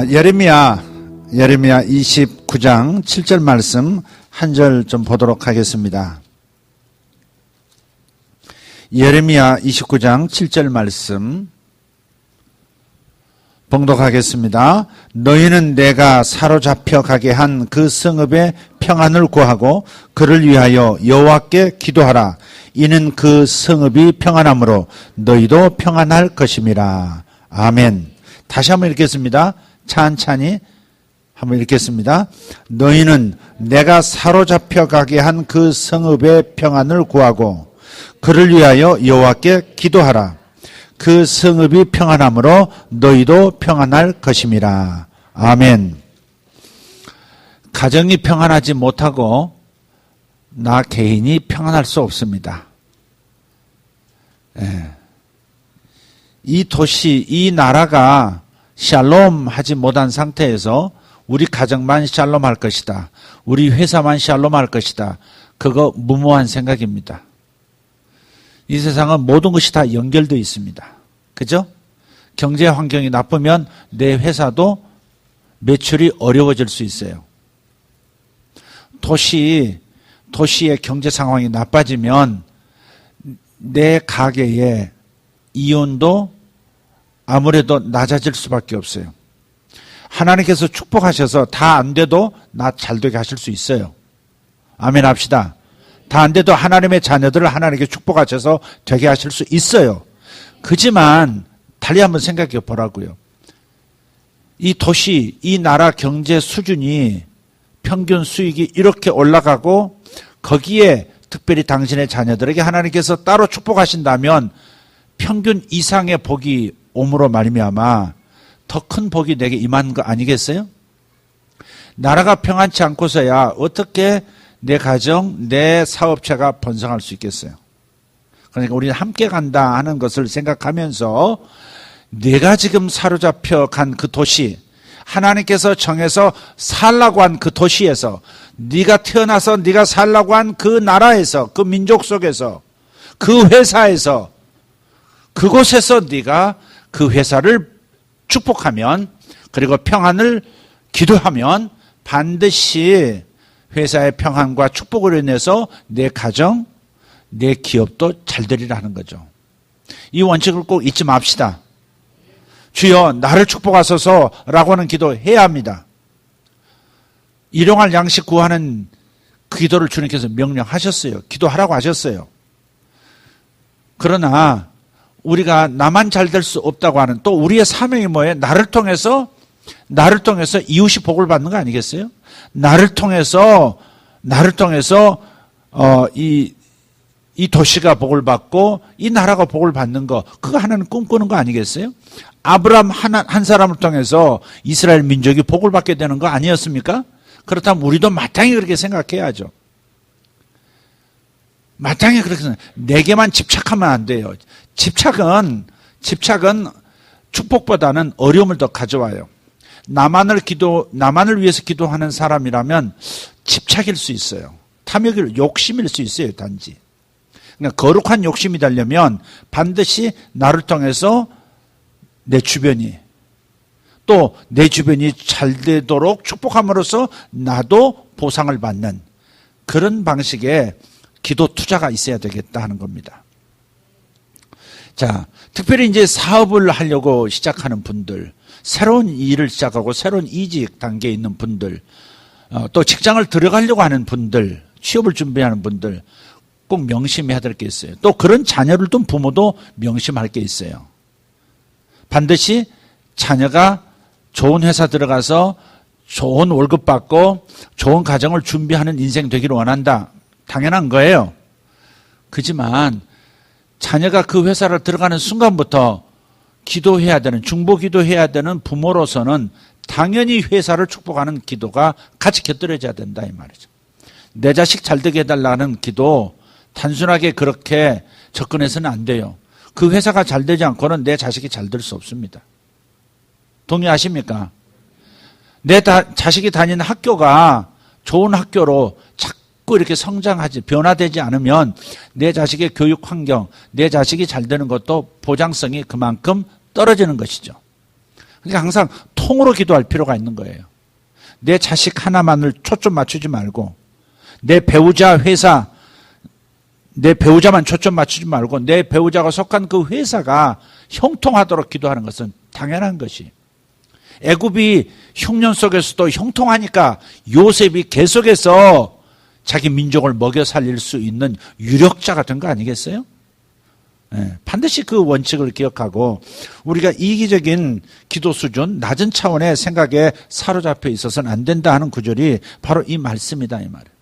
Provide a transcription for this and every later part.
예레미야 29장 7절 말씀 한 절 좀 보도록 하겠습니다. 예레미야 29장 7절 말씀 봉독하겠습니다. 너희는 내가 사로잡혀 가게 한 그 성읍의 평안을 구하고 그를 위하여 여호와께 기도하라. 이는 그 성읍이 평안함으로 너희도 평안할 것임이라. 아멘. 다시 한번 읽겠습니다. 찬찬히 한번 읽겠습니다. 너희는 내가 사로잡혀 가게 한 그 성읍의 평안을 구하고 그를 위하여 여호와께 기도하라. 그 성읍이 평안함으로 너희도 평안할 것임이라. 아멘. 가정이 평안하지 못하고 나 개인이 평안할 수 없습니다. 이 도시, 이 나라가 샬롬 하지 못한 상태에서 우리 가정만 샬롬 할 것이다. 우리 회사만 샬롬 할 것이다. 그거 무모한 생각입니다. 이 세상은 모든 것이 다 연결되어 있습니다. 그죠? 경제 환경이 나쁘면 내 회사도 매출이 어려워질 수 있어요. 도시의 경제 상황이 나빠지면 내 가게의 이윤도 아무래도 낮아질 수밖에 없어요. 하나님께서 축복하셔서 다 안 돼도 나 잘되게 하실 수 있어요. 아멘 합시다. 다 안 돼도 하나님의 자녀들을 하나님께 축복하셔서 되게 하실 수 있어요. 그지만 달리 한번 생각해 보라고요. 이 도시, 이 나라 경제 수준이 평균 수익이 이렇게 올라가고 거기에 특별히 당신의 자녀들에게 하나님께서 따로 축복하신다면 평균 이상의 복이 옴으로 말미암아 더 큰 복이 내게 임한 거 아니겠어요? 나라가 평안치 않고서야 어떻게 내 가정, 내 사업체가 번성할 수 있겠어요? 그러니까 우리는 함께 간다 하는 것을 생각하면서 내가 지금 사로잡혀 간 그 도시, 하나님께서 정해서 살라고 한 그 도시에서, 네가 태어나서 네가 살라고 한 그 나라에서, 그 민족 속에서, 그 회사에서, 그곳에서 네가 그 회사를 축복하면, 그리고 평안을 기도하면 반드시 회사의 평안과 축복으로 인해서 내 가정, 내 기업도 잘 되리라는 거죠. 이 원칙을 꼭 잊지 맙시다. 주여 나를 축복하소서라고 하는 기도해야 합니다. 일용할 양식 구하는 그 기도를 주님께서 명령하셨어요. 기도하라고 하셨어요. 그러나 우리가 나만 잘 될 수 없다고 하는, 또 우리의 사명이 뭐예요? 나를 통해서 이웃이 복을 받는 거 아니겠어요? 나를 통해서 이 도시가 복을 받고 이 나라가 복을 받는 거, 그거 하나는 꿈꾸는 거 아니겠어요? 아브라함 한 사람을 통해서 이스라엘 민족이 복을 받게 되는 거 아니었습니까? 그렇다면 우리도 마땅히 그렇게 생각해야죠. 마땅히 그렇게 생각해요. 내게만 집착하면 안 돼요. 집착은 축복보다는 어려움을 더 가져와요. 나만을 위해서 기도하는 사람이라면 집착일 수 있어요. 탐욕일, 욕심일 수 있어요, 단지. 그러니까 거룩한 욕심이 되려면 반드시 나를 통해서 내 주변이, 또 내 주변이 잘 되도록 축복함으로써 나도 보상을 받는 그런 방식의 기도 투자가 있어야 되겠다 하는 겁니다. 자, 특별히 이제 사업을 하려고 시작하는 분들, 새로운 일을 시작하고 새로운 이직 단계에 있는 분들, 또 직장을 들어가려고 하는 분들, 취업을 준비하는 분들 꼭 명심해야 될 게 있어요. 또 그런 자녀를 둔 부모도 명심할 게 있어요. 반드시 자녀가 좋은 회사 들어가서 좋은 월급 받고 좋은 가정을 준비하는 인생 되기를 원한다. 당연한 거예요. 그지만 자녀가 그 회사를 들어가는 순간부터 기도해야 되는, 중보기도해야 되는 부모로서는 당연히 회사를 축복하는 기도가 같이 곁들여져야 된다 이 말이죠. 내 자식 잘되게 해달라는 기도 단순하게 그렇게 접근해서는 안 돼요. 그 회사가 잘 되지 않고는 내 자식이 잘 될 수 없습니다. 동의하십니까? 내 자식이 다니는 학교가 좋은 학교로 자꾸 이렇게 성장하지, 변화되지 않으면 내 자식의 교육 환경, 내 자식이 잘 되는 것도 보장성이 그만큼 떨어지는 것이죠. 그러니까 항상 통으로 기도할 필요가 있는 거예요. 내 자식 하나만을 초점 맞추지 말고, 내 배우자 회사, 내 배우자만 초점 맞추지 말고 내 배우자가 속한 그 회사가 형통하도록 기도하는 것은 당연한 것이. 애굽이 흉년 속에서도 형통하니까 요셉이 계속해서 자기 민족을 먹여 살릴 수 있는 유력자가 된 거 아니겠어요? 네, 반드시 그 원칙을 기억하고 우리가 이기적인 기도 수준, 낮은 차원의 생각에 사로잡혀 있어서는 안 된다 하는 구절이 바로 이 말씀이다, 이 말이에요.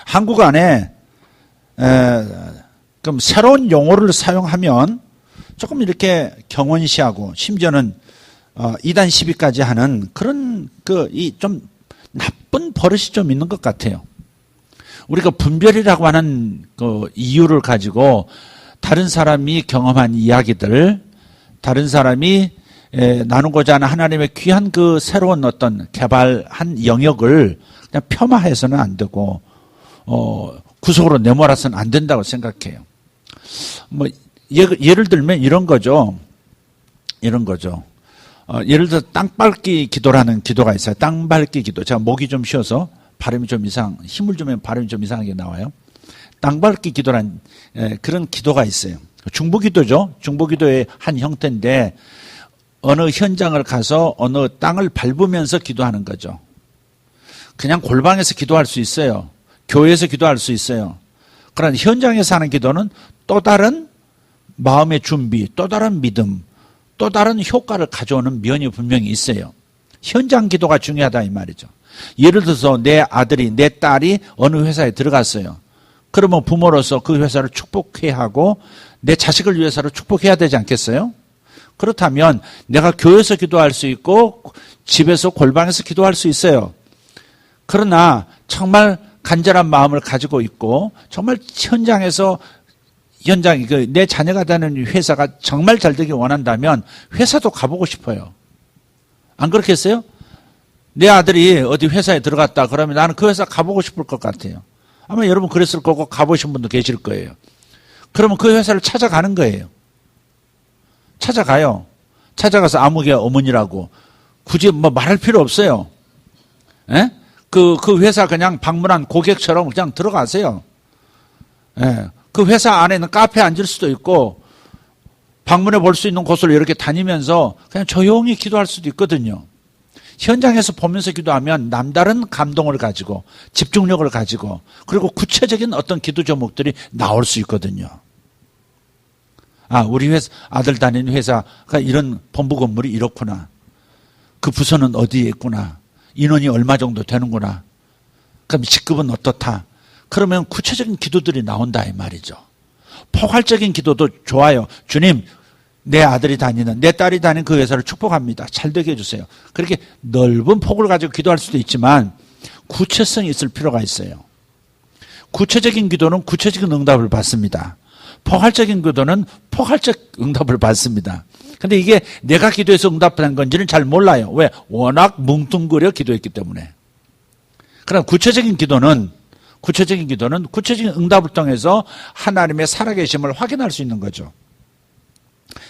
한국 안에 그럼 새로운 용어를 사용하면 조금 이렇게 경원시하고 심지어는 이단 시비까지 하는 그런 이 좀 나쁜 버릇이 좀 있는 것 같아요. 우리가 분별이라고 하는 그 이유를 가지고 다른 사람이 경험한 이야기들, 다른 사람이 나누고자 하는 하나님의 귀한 그 새로운 어떤 개발한 영역을 그냥 폄하해서는 안 되고 구석으로 내몰아서는 안 된다고 생각해요. 뭐 예를 들면 이런 거죠. 예를 들어 땅밟기 기도라는 기도가 있어요. 땅밟기 기도. 제가 목이 좀 쉬어서 발음이 좀 힘을 주면 발음이 좀 이상하게 나와요. 땅밟기 기도란 그런 기도가 있어요. 중보기도죠. 중보기도의 한 형태인데 어느 현장을 가서 어느 땅을 밟으면서 기도하는 거죠. 그냥 골방에서 기도할 수 있어요. 교회에서 기도할 수 있어요. 그러나 현장에서 하는 기도는 또 다른 마음의 준비, 또 다른 믿음, 또 다른 효과를 가져오는 면이 분명히 있어요. 현장 기도가 중요하다 이 말이죠. 예를 들어서 내 아들이, 내 딸이 어느 회사에 들어갔어요. 그러면 부모로서 그 회사를 축복해야 하고 내 자식을 위해서도 축복해야 되지 않겠어요? 그렇다면 내가 교회에서 기도할 수 있고 집에서 골방에서 기도할 수 있어요. 그러나 정말 간절한 마음을 가지고 있고 정말 현장에서 내 자녀가 다니는 회사가 정말 잘 되길 원한다면 회사도 가보고 싶어요. 안 그렇겠어요? 내 아들이 어디 회사에 들어갔다 그러면 나는 그 회사 가보고 싶을 것 같아요. 아마 여러분 그랬을 거고 가보신 분도 계실 거예요. 그러면 그 회사를 찾아가는 거예요. 찾아가요. 찾아가서 아무개 어머니라고 굳이 뭐 말할 필요 없어요. 예? 그 회사 그냥 방문한 고객처럼 그냥 들어가세요. 예. 그 회사 안에 있는 카페에 앉을 수도 있고 방문해 볼 수 있는 곳을 이렇게 다니면서 그냥 조용히 기도할 수도 있거든요. 현장에서 보면서 기도하면 남다른 감동을 가지고 집중력을 가지고 그리고 구체적인 어떤 기도 제목들이 나올 수 있거든요. 우리 회사, 아들 다니는 회사가 이런 본부 건물이 이렇구나. 그 부서는 어디에 있구나. 인원이 얼마 정도 되는구나. 그럼 직급은 어떻다. 그러면 구체적인 기도들이 나온다 이 말이죠. 포괄적인 기도도 좋아요. 주님, 내 아들이 다니는, 내 딸이 다니는 그 회사를 축복합니다. 잘 되게 해주세요. 그렇게 넓은 폭을 가지고 기도할 수도 있지만 구체성이 있을 필요가 있어요. 구체적인 기도는 구체적인 응답을 받습니다. 포괄적인 기도는 포괄적 응답을 받습니다. 근데 이게 내가 기도해서 응답된 건지는 잘 몰라요. 왜? 워낙 뭉뚱그려 기도했기 때문에. 그러나 구체적인 기도는 구체적인 응답을 통해서 하나님의 살아계심을 확인할 수 있는 거죠.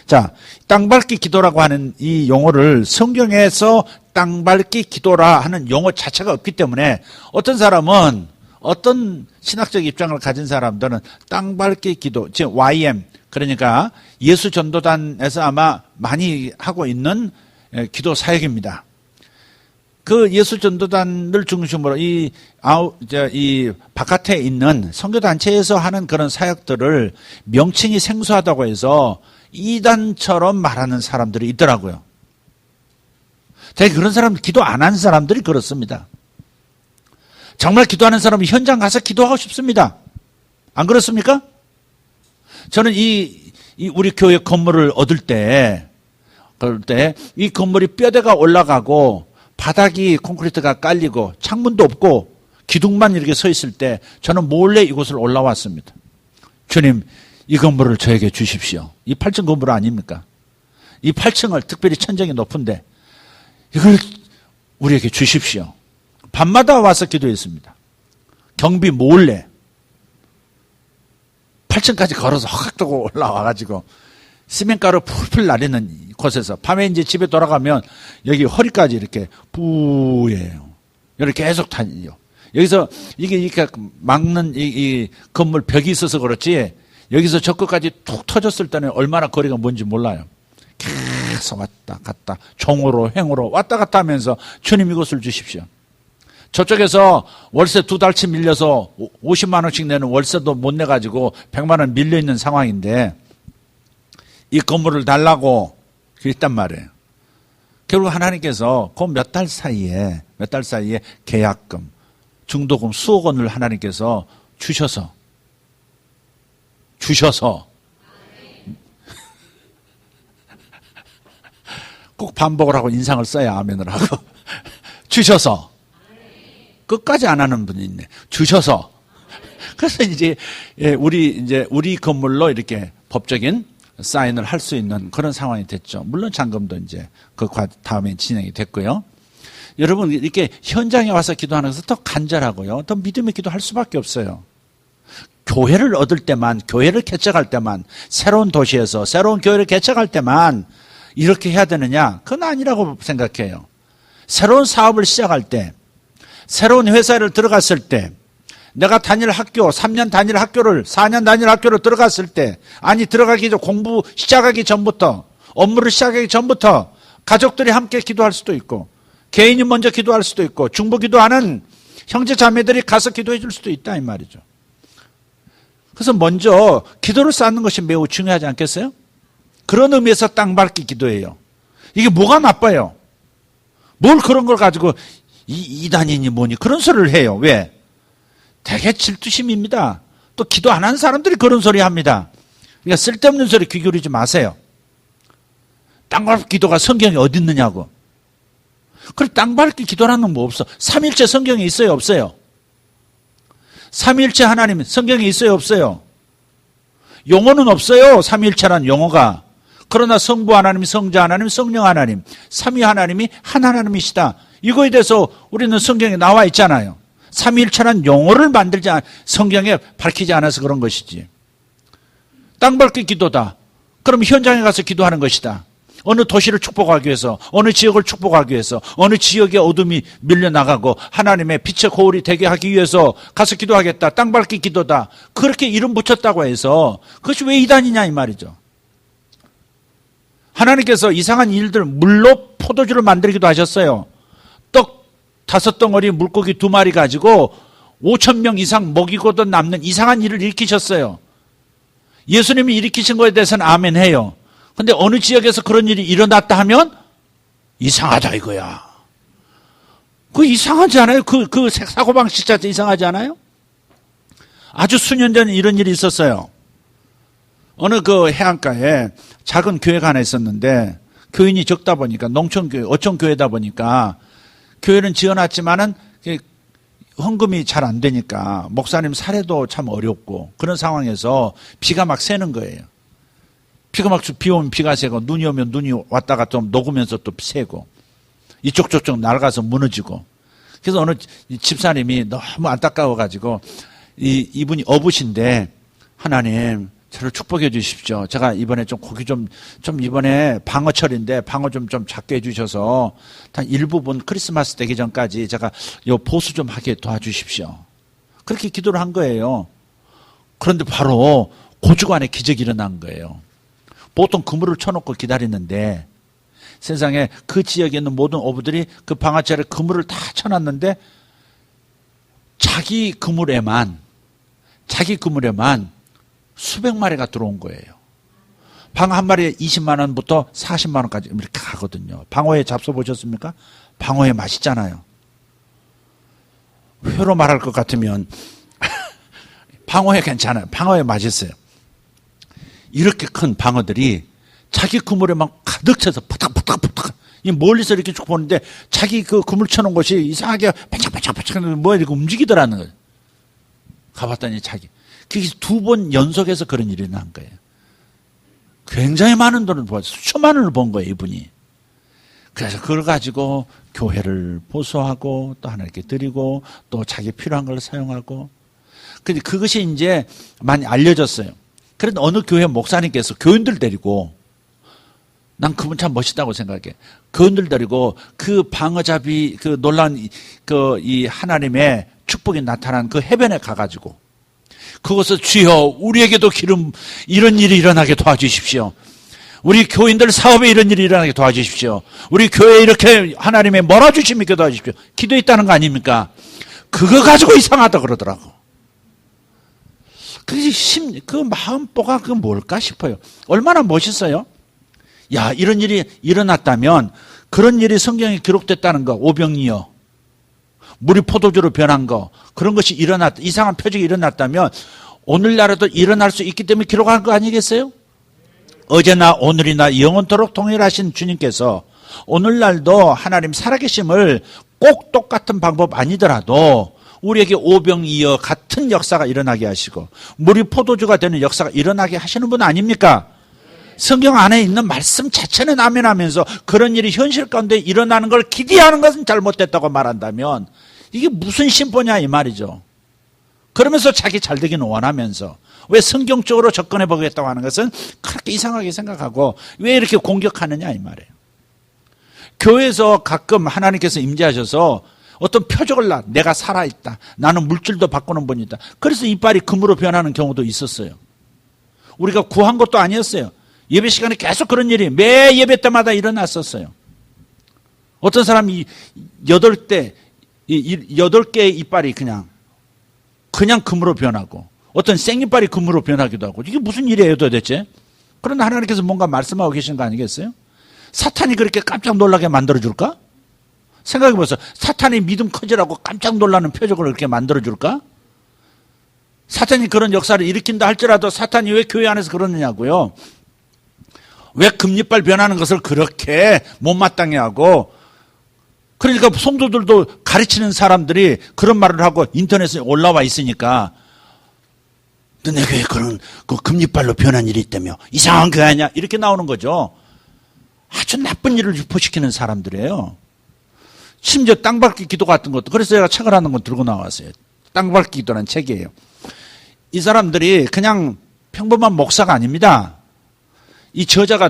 자, 땅밟기 기도라고 하는 이 용어를 성경에서 땅밟기 기도라 하는 용어 자체가 없기 때문에 어떤 사람은 어떤 신학적 입장을 가진 사람들은 땅밟기 기도, 즉 YM, 그러니까 예수 전도단에서 아마 많이 하고 있는 기도 사역입니다. 그 예수 전도단을 중심으로 이 바깥에 있는 선교단체에서 하는 그런 사역들을 명칭이 생소하다고 해서 이단처럼 말하는 사람들이 있더라고요. 되게 그런 사람, 기도 안 하는 사람들이 그렇습니다. 정말 기도하는 사람은 현장 가서 기도하고 싶습니다. 안 그렇습니까? 저는 우리 교회 건물을 얻을 때 이 건물이 뼈대가 올라가고 바닥이 콘크리트가 깔리고 창문도 없고 기둥만 이렇게 서 있을 때 저는 몰래 이곳을 올라왔습니다. 주님, 이 건물을 저에게 주십시오. 이 8층 건물 아닙니까? 이 8층을 특별히 천정이 높은데 이걸 우리에게 주십시오. 밤마다 와서 기도했습니다. 경비 몰래 8층까지 걸어서 허각도고 올라와가지고 시멘가루 풀풀 나르는 곳에서 밤에 이제 집에 돌아가면 여기 허리까지 이렇게 뿌예요. 이렇게 계속 다니요. 여기서 이게 이렇게 막는 이 건물 벽이 있어서 그렇지 여기서 저 끝까지 툭 터졌을 때는 얼마나 거리가 뭔지 몰라요. 계속 왔다 갔다 종으로 횡으로 왔다 갔다 하면서 주님 이곳을 주십시오. 저쪽에서 월세 2달치 밀려서 50만 원씩 내는 월세도 못 내가지고 100만 원 밀려있는 상황인데 이 건물을 달라고 그랬단 말이에요. 결국 하나님께서 그 몇 달 사이에 계약금, 중도금 수억 원을 하나님께서 주셔서 꼭 반복을 하고 인상을 써야 아멘을 하고 주셔서 끝까지 안 하는 분이 있네. 주셔서 그래서 이제 우리 건물로 이렇게 법적인 사인을 할 수 있는 그런 상황이 됐죠. 물론 잔금도 이제 그 다음에 진행이 됐고요. 여러분 이렇게 현장에 와서 기도하는 것은 더 간절하고요. 더 믿음의 기도할 수밖에 없어요. 교회를 얻을 때만, 교회를 개척할 때만, 새로운 도시에서 새로운 교회를 개척할 때만 이렇게 해야 되느냐? 그건 아니라고 생각해요. 새로운 사업을 시작할 때, 새로운 회사를 들어갔을 때, 내가 다닐 학교, 3년 다닐 학교를, 4년 다닐 학교를 들어갔을 때, 아니 들어가기 전, 공부 시작하기 전부터, 업무를 시작하기 전부터 가족들이 함께 기도할 수도 있고, 개인이 먼저 기도할 수도 있고, 중보 기도하는 형제 자매들이 가서 기도해 줄 수도 있다 이 말이죠. 그래서 먼저 기도를 쌓는 것이 매우 중요하지 않겠어요? 그런 의미에서 땅밟기 기도예요. 이게 뭐가 나빠요? 뭘 그런 걸 가지고 이단이니 뭐니 그런 소리를 해요. 왜? 되게 질투심입니다. 또 기도 안 하는 사람들이 그런 소리 합니다. 그러니까 쓸데없는 소리 귀 기울이지 마세요. 땅밟기 기도가 성경에 어디 있느냐고. 그래 땅밟기 기도라는 뭐 없어. 삼일체 성경에 있어요 없어요? 삼일체 하나님 성경에 있어요 없어요? 용어는 없어요. 삼일체란 용어가. 그러나 성부 하나님, 성자 하나님, 성령 하나님, 삼위 하나님이 한 하나님이시다. 이거에 대해서 우리는 성경에 나와 있잖아요. 삼위일체란 용어를 만들지 성경에 밝히지 않아서 그런 것이지. 땅밟기 기도다. 그럼 현장에 가서 기도하는 것이다. 어느 도시를 축복하기 위해서, 어느 지역을 축복하기 위해서, 어느 지역의 어둠이 밀려나가고 하나님의 빛의 거울이 되게 하기 위해서 가서 기도하겠다. 땅밟기 기도다. 그렇게 이름 붙였다고 해서 그것이 왜 이단이냐 이 말이죠. 하나님께서 이상한 일들, 물로 포도주를 만들기도 하셨어요. 떡 5덩어리, 물고기 2마리 가지고 5,000명 이상 먹이고도 남는 이상한 일을 일으키셨어요. 예수님이 일으키신 거에 대해서는 아멘 해요. 근데 어느 지역에서 그런 일이 일어났다 하면 이상하다 이거야. 그 이상하지 않아요? 그 사고방식 자체 이상하지 않아요? 아주 수년 전에 이런 일이 있었어요. 어느 그 해안가에 작은 교회가 하나 있었는데 교인이 적다 보니까 농촌교회, 어촌교회다 보니까 교회는 지어놨지만은 헌금이 잘 안 되니까 목사님 사례도 참 어렵고 그런 상황에서 비가 막 새는 거예요. 비가 막 비 오면 비가 새고 눈이 오면 눈이 왔다가 좀 녹으면서 또 새고 이쪽 저쪽 날아가서 무너지고 그래서 어느 집사님이 너무 안타까워가지고 이분이 어부신데 하나님 저를 축복해 주십시오. 제가 이번에 좀 고기 좀 이번에 방어철인데 방어 좀 작게 해주셔서 한 일부분 크리스마스 되기 전까지 제가 요 보수 좀 하게 도와주십시오. 그렇게 기도를 한 거예요. 그런데 바로 그 주간에 기적이 일어난 거예요. 보통 그물을 쳐놓고 기다리는데 세상에 그 지역에 있는 모든 어부들이 그 방아철에 그물을 다 쳐놨는데 자기 그물에만 수백 마리가 들어온 거예요. 방어 한 마리에 20만 원부터 40만 원까지 이렇게 가거든요. 방어회 잡숴보셨습니까? 방어회 맛있잖아요. 회로 말할 것 같으면 방어회 괜찮아요. 방어회 맛있어요. 이렇게 큰 방어들이 자기 그물에 막 가득 차서 푸탁푸탁푸탁 멀리서 이렇게 쭉 보는데 자기 그 그물 쳐놓은 것이 이상하게 바짝바짝바짝 뭐 이렇게 움직이더라는 거예요. 가봤더니 자기 그게 2번 연속해서 그런 일이 난 거예요. 굉장히 많은 돈을 벌었어요. 수천만 원을 번 거예요, 이분이. 그래서 그걸 가지고 교회를 보수하고 또 하나님께 드리고 또 자기 필요한 걸 사용하고. 근데 그것이 이제 많이 알려졌어요. 그런데 어느 교회 목사님께서 교인들 데리고, 난 그분 참 멋있다고 생각해. 교인들 데리고 그 방어잡이 그 놀라운 이 하나님의 축복이 나타난 그 해변에 가가지고 그것을 주여 우리에게도 이런 일이 일어나게 도와주십시오. 우리 교인들 사업에 이런 일이 일어나게 도와주십시오. 우리 교회에 이렇게 하나님의 몰아주심이 있게 도와주십시오. 기도했다는 거 아닙니까? 그거 가지고 이상하다 그러더라고. 그 마음보가 그 뭘까 싶어요. 얼마나 멋있어요? 야, 이런 일이 일어났다면 그런 일이 성경에 기록됐다는 거, 오병이어, 물이 포도주로 변한 거, 그런 것이 이상한 표적이 일어났다면 오늘날에도 일어날 수 있기 때문에 기록한 거 아니겠어요? 어제나 오늘이나 영원토록 동일하신 주님께서 오늘날도 하나님 살아계심을 꼭 똑같은 방법 아니더라도 우리에게 오병이어 같은 역사가 일어나게 하시고 물이 포도주가 되는 역사가 일어나게 하시는 분 아닙니까? 성경 안에 있는 말씀 자체는 아멘하면서 그런 일이 현실 가운데 일어나는 걸 기대하는 것은 잘못됐다고 말한다면 이게 무슨 심보냐 이 말이죠. 그러면서 자기 잘되기는 원하면서 왜 성경적으로 접근해 보겠다고 하는 것은 그렇게 이상하게 생각하고 왜 이렇게 공격하느냐 이 말이에요. 교회에서 가끔 하나님께서 임재하셔서 어떤 표적을 내가 살아있다. 나는 물질도 바꾸는 분이다. 그래서 이빨이 금으로 변하는 경우도 있었어요. 우리가 구한 것도 아니었어요. 예배 시간에 계속 그런 일이 매 예배 때마다 일어났었어요. 어떤 사람이 8개의 이빨이 그냥 금으로 변하고 어떤 생이빨이 금으로 변하기도 하고 이게 무슨 일이에요 도대체? 그러나 하나님께서 뭔가 말씀하고 계신 거 아니겠어요? 사탄이 그렇게 깜짝 놀라게 만들어줄까? 생각해보세요. 사탄이 믿음 커지라고 깜짝 놀라는 표적을 그렇게 만들어줄까? 사탄이 그런 역사를 일으킨다 할지라도 사탄이 왜 교회 안에서 그러느냐고요? 왜 금리빨 변하는 것을 그렇게 못마땅해 하고 그러니까 성도들도 가르치는 사람들이 그런 말을 하고 인터넷에 올라와 있으니까 너네 교회에 그런 금리빨로 변한 일이 있다며 이상한 교회 아니야? 이렇게 나오는 거죠. 아주 나쁜 일을 유포시키는 사람들이에요. 심지어 땅밟기 기도 같은 것도 그래서 제가 책을 하는 거 들고 나왔어요. 땅밟기 기도라는 책이에요. 이 사람들이 그냥 평범한 목사가 아닙니다. 이 저자가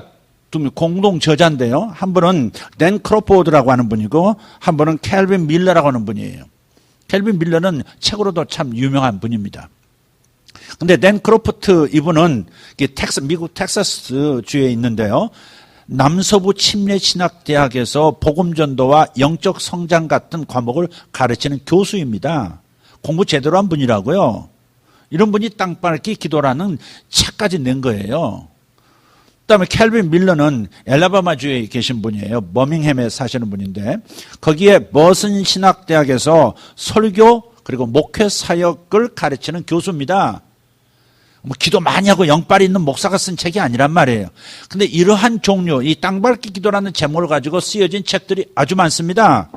공동 저자인데요. 한 분은 댄 크로포드라고 하는 분이고 한 분은 켈빈 밀러라고 하는 분이에요. 켈빈 밀러는 책으로도 참 유명한 분입니다. 근데 댄 크로포트 이분은 미국 텍사스 주에 있는데요. 남서부 침례신학대학에서 복음전도와 영적 성장 같은 과목을 가르치는 교수입니다. 공부 제대로 한 분이라고요. 이런 분이 땅밟기 기도라는 책까지 낸 거예요. 그다음에 켈빈 밀러는 엘라바마주에 계신 분이에요. 버밍햄에 사시는 분인데 거기에 머슨 신학대학에서 설교 그리고 목회 사역을 가르치는 교수입니다. 기도 많이 하고 영빨이 있는 목사가 쓴 책이 아니란 말이에요. 근데 이러한 종류, 이 땅밟기 기도라는 제목을 가지고 쓰여진 책들이 아주 많습니다.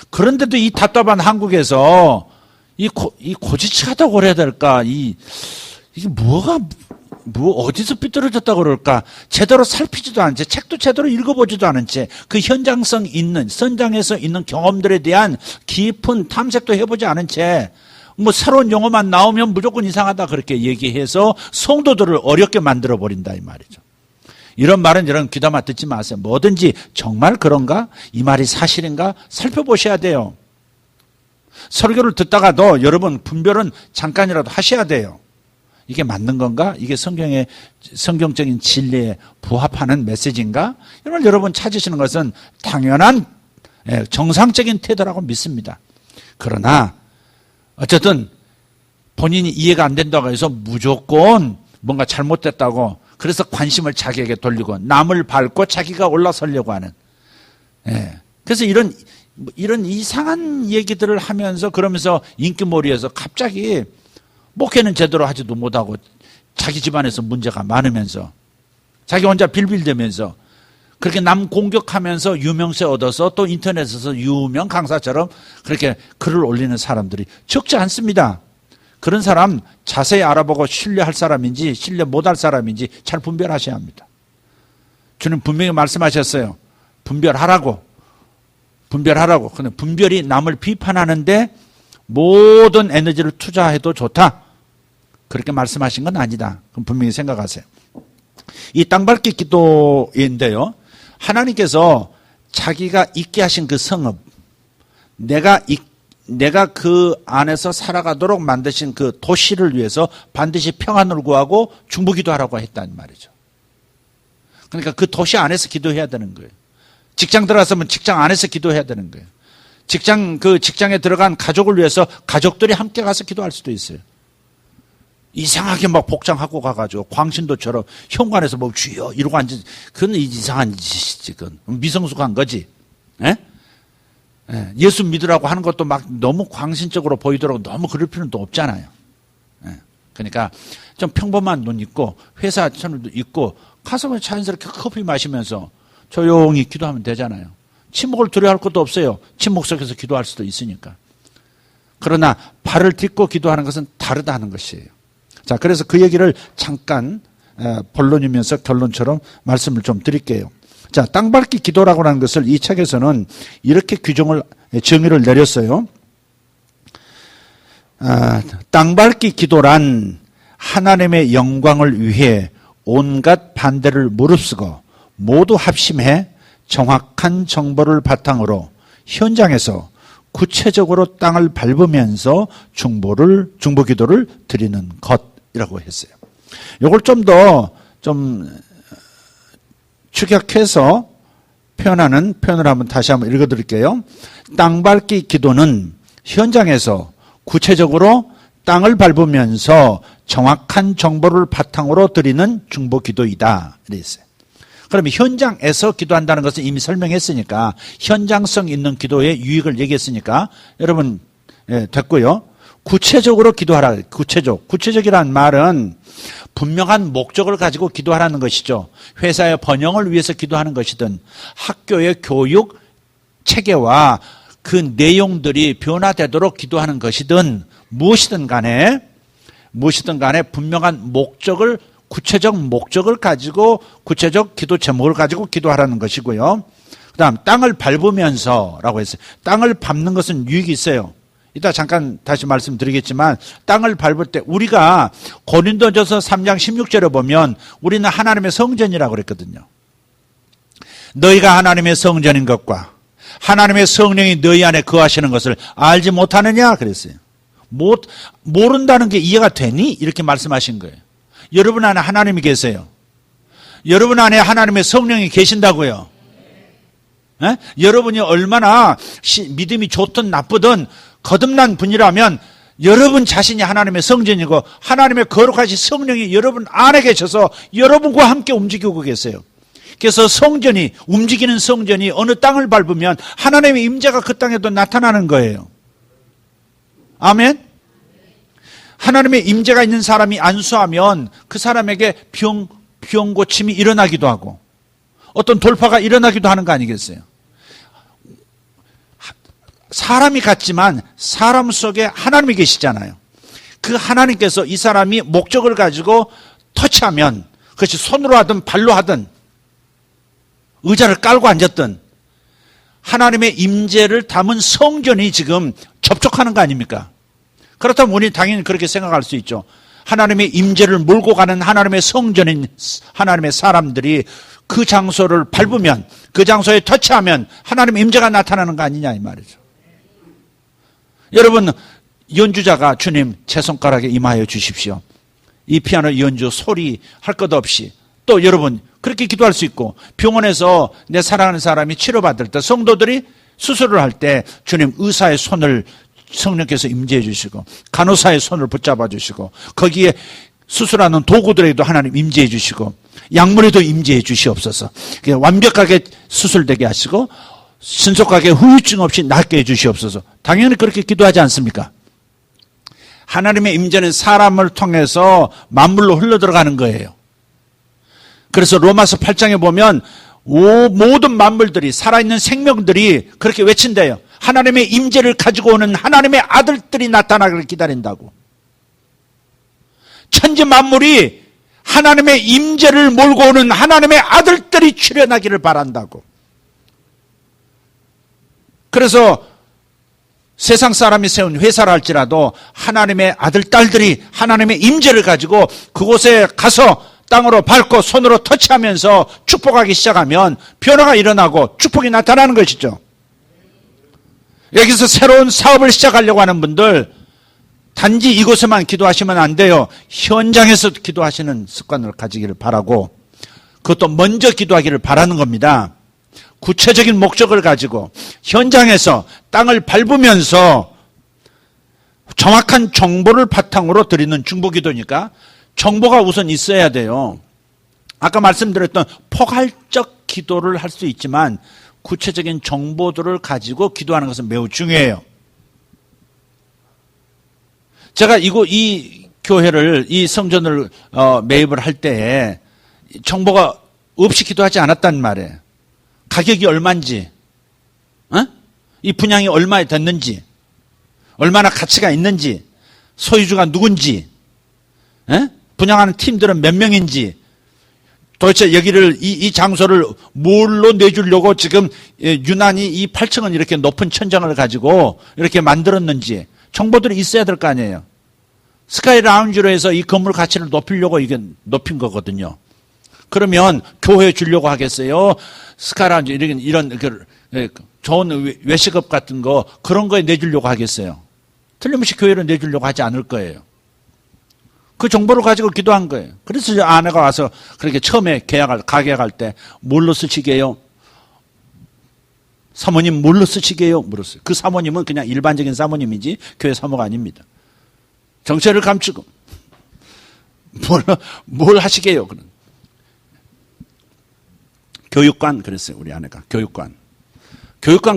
그런데도 이 답답한 한국에서 이 고지치하다고 그래야 될까? 이게 어디서 삐뚤어졌다고 그럴까? 제대로 살피지도 않은 채, 책도 제대로 읽어보지도 않은 채, 그 현장성 있는, 선장에서 있는 경험들에 대한 깊은 탐색도 해보지 않은 채, 새로운 용어만 나오면 무조건 이상하다 그렇게 얘기해서 성도들을 어렵게 만들어버린다 이 말이죠. 이런 말은 여러분 귀담아 듣지 마세요. 뭐든지 정말 그런가? 이 말이 사실인가? 살펴보셔야 돼요. 설교를 듣다가도 여러분 분별은 잠깐이라도 하셔야 돼요. 이게 맞는 건가? 이게 성경적인 진리에 부합하는 메시지인가? 이런 걸 여러분 찾으시는 것은 당연한 정상적인 태도라고 믿습니다. 그러나 어쨌든 본인이 이해가 안 된다고 해서 무조건 뭔가 잘못됐다고 그래서 관심을 자기에게 돌리고 남을 밟고 자기가 올라서려고 하는 그래서 이런 이상한 얘기들을 하면서 그러면서 인기몰이에서 갑자기 목회는 제대로 하지도 못하고 자기 집안에서 문제가 많으면서 자기 혼자 빌빌대면서 그렇게 남 공격하면서 유명세 얻어서 또 인터넷에서 유명 강사처럼 그렇게 글을 올리는 사람들이 적지 않습니다. 그런 사람 자세히 알아보고 신뢰할 사람인지 신뢰 못할 사람인지 잘 분별하셔야 합니다. 주님 분명히 말씀하셨어요. 분별하라고. 근데 분별이 남을 비판하는데 모든 에너지를 투자해도 좋다. 그렇게 말씀하신 건 아니다. 그럼 분명히 생각하세요. 이 땅밟기 기도인데요. 하나님께서 자기가 있게 하신 그 성읍, 내가 그 안에서 살아가도록 만드신 그 도시를 위해서 반드시 평안을 구하고 중보기도하라고 했다는 말이죠. 그러니까 그 도시 안에서 기도해야 되는 거예요. 직장 들어갔으면 직장 안에서 기도해야 되는 거예요. 직장에 들어간 가족을 위해서 가족들이 함께 가서 기도할 수도 있어요. 이상하게 막 복장하고 가가지고 광신도처럼 현관에서 뭐 주여 이러고 앉은, 그건 이상한 짓이지. 그건 미성숙한 거지. 예? 예수 믿으라고 하는 것도 막 너무 광신적으로 보이도록 너무 그럴 필요는 또 없잖아요. 예. 그러니까 좀 평범한 눈 있고 회사 천을도 있고 가서 자연스럽게 커피 마시면서 조용히 기도하면 되잖아요. 침묵을 두려워할 것도 없어요. 침묵 속에서 기도할 수도 있으니까. 그러나 발을 딛고 기도하는 것은 다르다는 것이에요. 자, 그래서 그 얘기를 잠깐 본론이면서 결론처럼 말씀을 좀 드릴게요. 자, 땅밟기 기도라고 하는 것을 이 책에서는 이렇게 정의를 내렸어요. 땅밟기 기도란 하나님의 영광을 위해 온갖 반대를 무릅쓰고 모두 합심해 정확한 정보를 바탕으로 현장에서 구체적으로 땅을 밟으면서 중보 기도를 드리는 것이라고 했어요. 이걸 좀 더 축약해서 표현하는 표현을 다시 한번 읽어드릴게요. 땅밟기 기도는 현장에서 구체적으로 땅을 밟으면서 정확한 정보를 바탕으로 드리는 중보 기도이다. 이랬어요. 그러면 현장에서 기도한다는 것은 이미 설명했으니까 현장성 있는 기도의 유익을 얘기했으니까 여러분 됐고요. 구체적으로 기도하라. 구체적이라는 말은 분명한 목적을 가지고 기도하라는 것이죠. 회사의 번영을 위해서 기도하는 것이든 학교의 교육 체계와 그 내용들이 변화되도록 기도하는 것이든 무엇이든 간에 분명한 목적을 구체적 목적을 가지고 구체적 기도 제목을 가지고 기도하라는 것이고요. 그 다음 땅을 밟으면서라고 했어요. 땅을 밟는 것은 유익이 있어요. 이따 잠깐 다시 말씀드리겠지만 땅을 밟을 때 우리가 고린도전서 3장 16절에 보면 우리는 하나님의 성전이라고 그랬거든요. 너희가 하나님의 성전인 것과 하나님의 성령이 너희 안에 거하시는 것을 알지 못하느냐 그랬어요. 모른다는 게 이해가 되니? 이렇게 말씀하신 거예요. 여러분 안에 하나님이 계세요. 여러분 안에 하나님의 성령이 계신다고요. 에? 여러분이 얼마나 믿음이 좋든 나쁘든 거듭난 분이라면 여러분 자신이 하나님의 성전이고 하나님의 거룩하신 성령이 여러분 안에 계셔서 여러분과 함께 움직이고 계세요. 그래서 움직이는 성전이 어느 땅을 밟으면 하나님의 임재가 그 땅에도 나타나는 거예요. 아멘? 하나님의 임재가 있는 사람이 안수하면 그 사람에게 병 고침이 일어나기도 하고 어떤 돌파가 일어나기도 하는 거 아니겠어요? 사람이 같지만 사람 속에 하나님이 계시잖아요. 그 하나님께서 이 사람이 목적을 가지고 터치하면 그것이 손으로 하든 발로 하든 의자를 깔고 앉았든 하나님의 임재를 담은 성전이 지금 접촉하는 거 아닙니까? 그렇다면 우리는 당연히 그렇게 생각할 수 있죠. 하나님의 임재를 몰고 가는 하나님의 성전인 하나님의 사람들이 그 장소를 밟으면 그 장소에 터치하면 하나님의 임재가 나타나는 거 아니냐 이 말이죠. 여러분 연주자가 주님 제 손가락에 임하여 주십시오. 이 피아노 연주 소리 할 것 없이 또 여러분 그렇게 기도할 수 있고 병원에서 내 사랑하는 사람이 치료받을 때 성도들이 수술을 할 때 주님 의사의 손을 성령께서 임재해 주시고 간호사의 손을 붙잡아 주시고 거기에 수술하는 도구들에도 하나님 임재해 주시고 약물에도 임재해 주시옵소서. 완벽하게 수술되게 하시고 신속하게 후유증 없이 낫게 해 주시옵소서. 당연히 그렇게 기도하지 않습니까? 하나님의 임재는 사람을 통해서 만물로 흘러들어가는 거예요. 그래서 로마서 8장에 보면 모든 만물들이 살아있는 생명들이 그렇게 외친대요. 하나님의 임재를 가지고 오는 하나님의 아들들이 나타나기를 기다린다고. 천지 만물이 하나님의 임재를 몰고 오는 하나님의 아들들이 출현하기를 바란다고. 그래서 세상 사람이 세운 회사라 할지라도 하나님의 아들, 딸들이 하나님의 임재를 가지고 그곳에 가서 땅으로 밟고 손으로 터치하면서 축복하기 시작하면 변화가 일어나고 축복이 나타나는 것이죠. 여기서 새로운 사업을 시작하려고 하는 분들 단지 이곳에만 기도하시면 안 돼요. 현장에서 기도하시는 습관을 가지기를 바라고, 그것도 먼저 기도하기를 바라는 겁니다. 구체적인 목적을 가지고 현장에서 땅을 밟으면서 정확한 정보를 바탕으로 드리는 중보기도니까 정보가 우선 있어야 돼요. 아까 말씀드렸던 포괄적 기도를 할 수 있지만 구체적인 정보들을 가지고 기도하는 것은 매우 중요해요. 제가 이 교회를, 이 성전을 매입을 할 때에 정보가 없이 기도하지 않았단 말이에요. 가격이 얼마인지, 이 분양이 얼마에 됐는지, 얼마나 가치가 있는지, 소유주가 누군지, 분양하는 팀들은 몇 명인지, 도대체 여기를 이 장소를 뭘로 내주려고 지금 유난히 이 8층은 이렇게 높은 천장을 가지고 이렇게 만들었는지 정보들이 있어야 될 거 아니에요. 스카이 라운지로 해서 이 건물 가치를 높이려고 이게 높인 거거든요. 그러면 교회에 주려고 하겠어요? 스카이 라운지 이런 좋은 외식업 같은 거 그런 거에 내주려고 하겠어요? 틀림없이 교회로 내주려고 하지 않을 거예요. 그 정보를 가지고 기도한 거예요. 그래서 아내가 와서 그렇게 처음에 가계약할 때 뭘로 쓰시게요? 사모님 뭘로 쓰시게요? 물었어요. 그 사모님은 그냥 일반적인 사모님이지 교회 사모가 아닙니다. 정체를 감추고 뭘 하시게요? 그런 교육관 그랬어요. 우리 아내가 교육관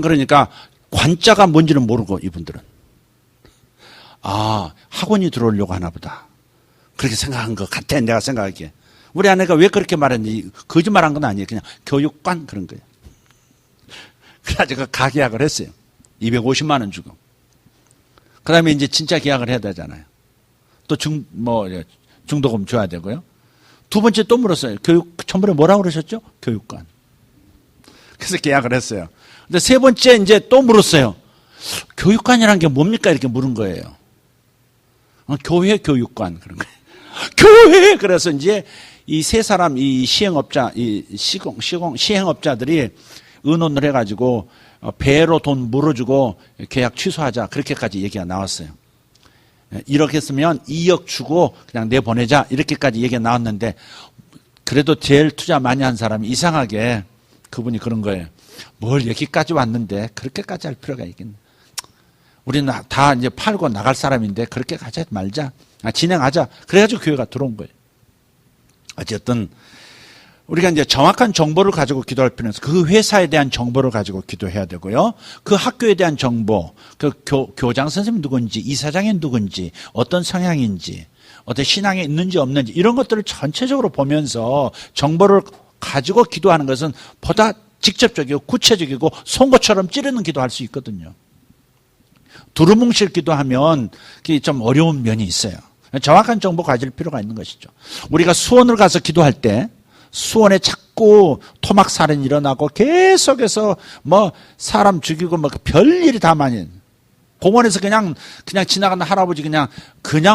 그러니까 관자가 뭔지는 모르고 이분들은 학원이 들어오려고 하나 보다. 그렇게 생각한 것 같아. 내가 생각하기에. 우리 아내가 왜 그렇게 말했는지 거짓말한 건 아니에요. 그냥 교육관 그런 거예요. 그래가지고 가계약을 했어요. 250만 원 주고. 그 다음에 이제 진짜 계약을 해야 되잖아요. 또 중도금 줘야 되고요. 두 번째 또 물었어요. 처음에 뭐라고 그러셨죠? 교육관. 그래서 계약을 했어요. 근데 세 번째 이제 또 물었어요. 교육관이라는 게 뭡니까? 이렇게 물은 거예요. 교회 교육관 그런 거예요. 교회! 그래서 이제 이 세 사람, 이 시행업자들이 의논을 해가지고 배로 돈 물어주고 계약 취소하자. 그렇게까지 얘기가 나왔어요. 이렇게 했으면 2억 주고 그냥 내보내자. 이렇게까지 얘기가 나왔는데 그래도 제일 투자 많이 한 사람이 이상하게 그분이 그런 거예요. 뭘 여기까지 왔는데 그렇게까지 할 필요가 있겠나. 우리는 다 이제 팔고 나갈 사람인데 그렇게 가자 말자. 진행하자. 그래가지고 교회가 들어온 거예요. 어쨌든 우리가 이제 정확한 정보를 가지고 기도할 필요는 있어요. 그 회사에 대한 정보를 가지고 기도해야 되고요. 그 학교에 대한 정보, 그 교장 선생님 누군지, 이사장이 누군지, 어떤 성향인지, 어떤 신앙이 있는지 없는지 이런 것들을 전체적으로 보면서 정보를 가지고 기도하는 것은 보다 직접적이고 구체적이고 송곳처럼 찌르는 기도할 수 있거든요. 두루뭉실 기도하면 그게 좀 어려운 면이 있어요. 정확한 정보 가질 필요가 있는 것이죠. 우리가 수원을 가서 기도할 때 수원에 자꾸 토막 살인 일어나고 계속해서 사람 죽이고 별일이 다 많이. 공원에서 그냥 지나가는 할아버지 그냥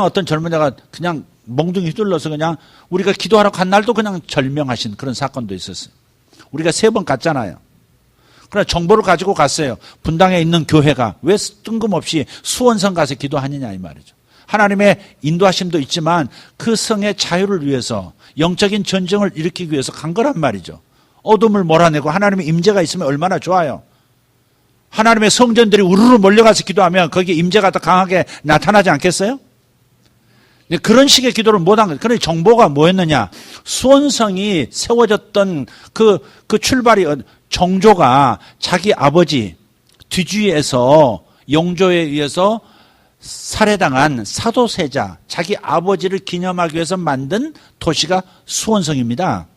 어떤 젊은 애가 그냥 몽둥이 휘둘러서 그냥 우리가 기도하러 간 날도 그냥 절명하신 그런 사건도 있었어요. 우리가 3번 갔잖아요. 그러나 정보를 가지고 갔어요. 분당에 있는 교회가 왜 뜬금없이 수원성 가서 기도하느냐 이 말이죠. 하나님의 인도하심도 있지만 그 성의 자유를 위해서 영적인 전쟁을 일으키기 위해서 간 거란 말이죠. 어둠을 몰아내고 하나님의 임재가 있으면 얼마나 좋아요. 하나님의 성전들이 우르르 몰려가서 기도하면 거기에 임재가 더 강하게 나타나지 않겠어요? 그런 식의 기도를 못한 거예요. 그런데 정보가 뭐였느냐. 수원성이 세워졌던 그 출발이 정조가 자기 아버지 뒤주위에서 영조에 의해서 살해당한 사도세자, 자기 아버지를 기념하기 위해서 만든 도시가 수원성입니다.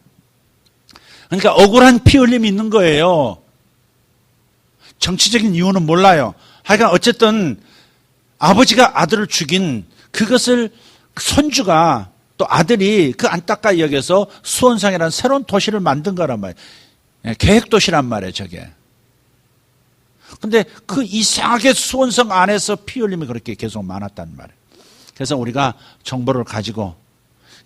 그러니까 억울한 피 흘림이 있는 거예요. 정치적인 이유는 몰라요. 하여간 어쨌든 아버지가 아들을 죽인 그것을 손주가 또 아들이 그 안타까이 여겨서 수원성이라는 새로운 도시를 만든 거란 말이에요. 계획도시란 말이에요, 저게. 근데 그 이상하게 수원성 안에서 피 흘림이 그렇게 계속 많았단 말이에요. 그래서 우리가 정보를 가지고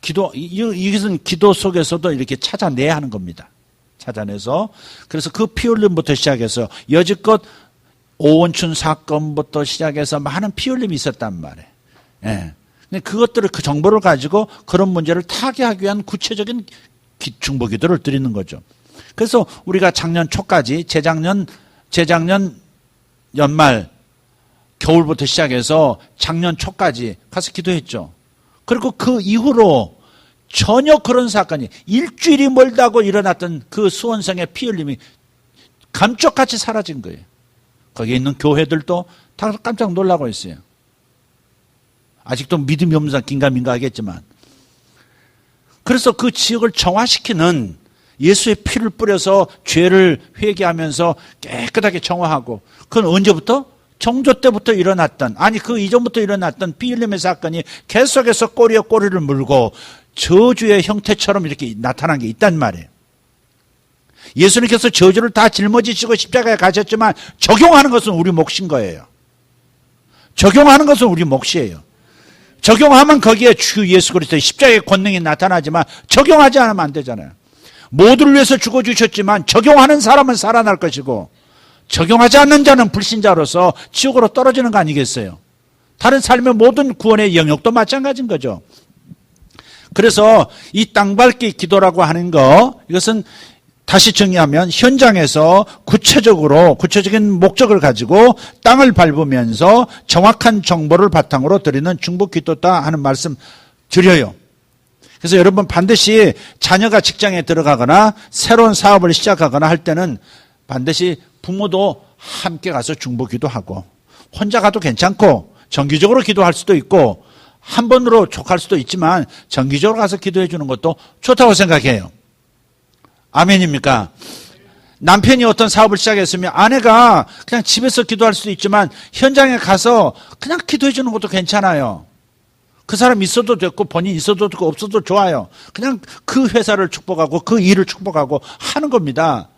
이것은 기도 속에서도 이렇게 찾아내야 하는 겁니다. 찾아내서. 그래서 그 피 흘림부터 시작해서 여지껏 오원춘 사건부터 시작해서 많은 피 흘림이 있었단 말이에요. 예. 근데 그것들을, 그 정보를 가지고 그런 문제를 타개하기 위한 구체적인 중보기도를 드리는 거죠. 그래서 우리가 작년 초까지 재작년 연말 겨울부터 시작해서 작년 초까지 가서 기도했죠. 그리고 그 이후로 전혀 그런 사건이 일주일이 멀다고 일어났던 그 수원성의 피 흘림이 감쪽같이 사라진 거예요. 거기에 있는 교회들도 다 깜짝 놀라고 있어요. 아직도 믿음이 없는 사람 긴가민가 하겠지만. 그래서 그 지역을 정화시키는 예수의 피를 뿌려서 죄를 회개하면서 깨끗하게 정화하고, 그건 언제부터? 정조 때부터 일어났던, 아니 그 이전부터 일어났던 피 흘림의 사건이 계속해서 꼬리에 꼬리를 물고 저주의 형태처럼 이렇게 나타난 게 있단 말이에요. 예수님께서 저주를 다 짊어지시고 십자가에 가셨지만 적용하는 것은 우리 몫인 거예요. 적용하는 것은 우리 몫이에요. 적용하면 거기에 주 예수 그리스도의 십자가의 권능이 나타나지만 적용하지 않으면 안 되잖아요. 모두를 위해서 죽어주셨지만 적용하는 사람은 살아날 것이고 적용하지 않는 자는 불신자로서 지옥으로 떨어지는 거 아니겠어요? 다른 삶의 모든 구원의 영역도 마찬가지인 거죠. 그래서 이 땅밟기 기도라고 하는 거, 이것은 다시 정리하면 현장에서 구체적인 목적을 가지고 땅을 밟으면서 정확한 정보를 바탕으로 드리는 중보기도다 하는 말씀 드려요. 그래서 여러분 반드시 자녀가 직장에 들어가거나 새로운 사업을 시작하거나 할 때는 반드시 부모도 함께 가서 중보기도하고, 혼자 가도 괜찮고 정기적으로 기도할 수도 있고 한 번으로 족할 수도 있지만 정기적으로 가서 기도해 주는 것도 좋다고 생각해요. 아멘입니까? 남편이 어떤 사업을 시작했으면 아내가 그냥 집에서 기도할 수도 있지만 현장에 가서 그냥 기도해 주는 것도 괜찮아요. 그 사람 있어도 됐고 본인 있어도 됐고 없어도 좋아요. 그냥 그 회사를 축복하고 그 일을 축복하고 하는 겁니다.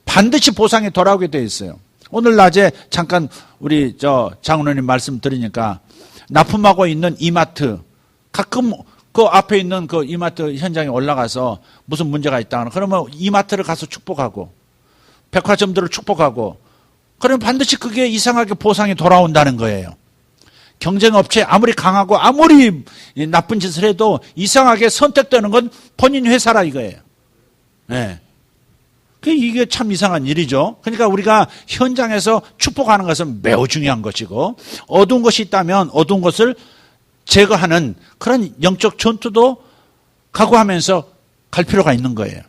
반드시 보상이 돌아오게 돼 있어요. 오늘 낮에 잠깐 우리 장로님 말씀 드리니까 납품하고 있는 이마트, 가끔 그 앞에 있는 그 이마트 현장에 올라가서 무슨 문제가 있다 그러면 이마트를 가서 축복하고 백화점들을 축복하고, 그러면 반드시 그게 이상하게 보상이 돌아온다는 거예요. 경쟁업체 아무리 강하고 아무리 나쁜 짓을 해도 이상하게 선택되는 건 본인 회사라 이거예요. 네. 이게 참 이상한 일이죠. 그러니까 우리가 현장에서 축복하는 것은 매우 중요한 것이고, 어두운 것이 있다면 어두운 것을 제거하는 그런 영적 전투도 각오하면서 갈 필요가 있는 거예요.